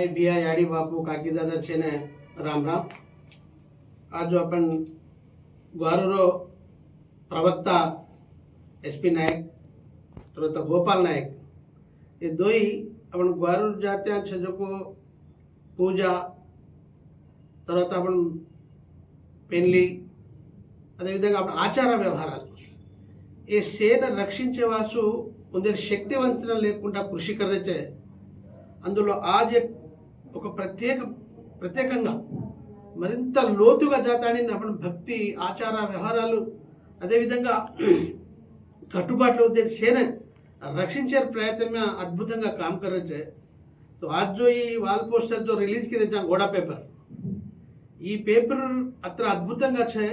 आई बिया याडी बापू काकी दादा छेने राम राम। आज जो अपन ग्वारूरो प्रवक्ता एसपी नायक तरह गोपाल नायक ये दो ही अपन ग्वारूर जाते हैं जो को पूजा तरह अपन पेनली अदे विधंगा अपन आचार व्यवहाराలు ఈ సేన రక్షించే వాసు ఉండే శక్తివంతన లేకుండా కృషి కర్రచే అందులో ఆజ్ ఒక ప్రత్యేకంగా మరింత లోతుగా జాతాని आपण భక్తి ఆచార వ్యవహారాలు అదే విధంగా కట్టుబాట్లు ఉండే సేన రక్షించే ప్రయత్నం అద్భుతంగా काम करचे। तो आज जो ये वाल पोस्टर जो रिलीज किए थे घोड़ा पेपर ये पेपर अत्र अद्भुतंगा छे।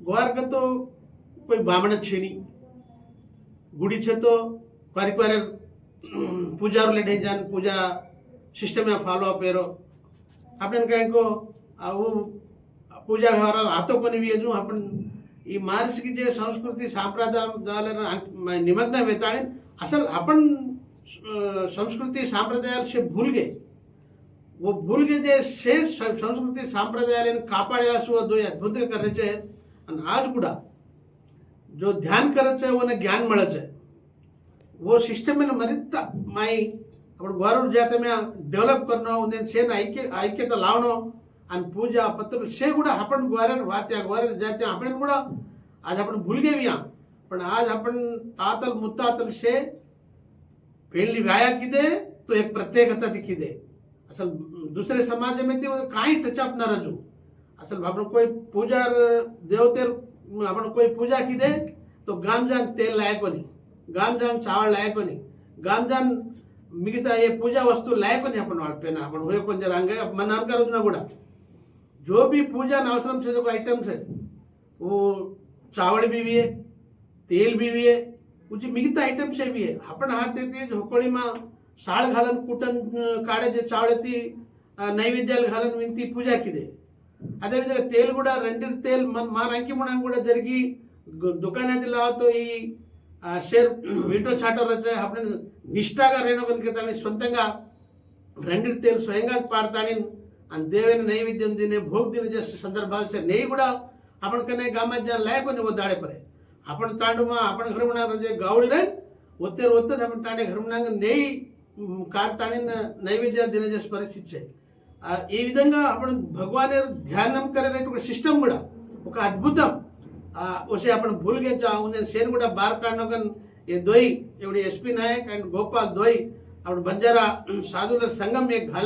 ग्वार का तो कोई बामण छे नहीं गुड़ी छे तो क्वारिक वारे पूजारू लेटे जान पूजा सिस्टम में फॉलो अप एरो आपण कहीं को वो पूजा व्यवहार आतो कोनी भी जो आपण ఈ మార్సికి जे संस्कृती सांप्रदाय निमग्न वेताळे असल अपन संस्कृति सांप्रदायाल से भूल गए। वो भूल गए जे शेष संस्कृति सांप्रदायाలను కాపాడేవాసు दो अद्भुत करायचे आणि आज కూడా जो ध्यान करायचे वो ज्ञान मिळायचे वो सिस्टम में मरित माई आपण ग्वारूर जाते में डेव्हलप करणं उन्हें सेन ऐक्यता लावणं आणि पूजा पत्र से गुड़ा आपण ग्वारर वात्या ग्वारर जाते आपण गुड़ा आज आपण भूल गए या पण आज आपण तातल मुत्तातल से पेळली व्याया किदे तो एक प्रत्येकता दिखिदे असल दुसरे समाज में ते काही टच अप ना रजू असल आपण कोई पूजा देवतेर आपण कोई पूजा किदे तो गामजान तेल लायकोनी गामजान चावल लायकोनी गामजान मिगता ये पूजा वस्तु लायकोनी आपण वाळपेना आपण होय कोण रंग मन अनकार ना गुड़ा जो भी पूजा अवसरम से जो आइटम्स है वो चावल भी है तेल भी है कुछ मिगता आइटम्स भी है आपण हाथ ते झोकोळी मा साळ घालन कुटन काडे जे चावळ ती नैवेद्याला घालन विंती पूजा किदे अदे विधंगा तेल गुड़ा रेंडर तेल मार अंकी म्हणून गुड़ा जरगी दुकानात लावतो ఈ షేర్ వీటో చాటర్ వచ్చే आपण నిష్ఠాగా రేణుకనికి తన సొంతంగా రెండర్ तेल స్వయంగా పాడతాని आणि देवेने नैवेद्य दिने भोग दिने जे संदर्भाल से नहीं गुड़ा आपण कने गामात जा लायको ने वो दाडे परे आपण तांडुमा आपण घर म्हणा जे गावडी रे ओतेर ओतच आपण तांडे घर म्हणा नेई काढतानी नैवेद्य दिने जे परिस्थिती छे ఈ విధంగా आपण भगवानेर ध्यानम करे ఒక సిస్టమ్ కూడా ఒక అద్భుతం उसे आपण भूल गए जा उन्हें सेन गुड़ा बार काढनकन ये दोई एवढी एसपी नायक एंड गोपाल दोई आपण बंजारा साधुलर संगम एक घाले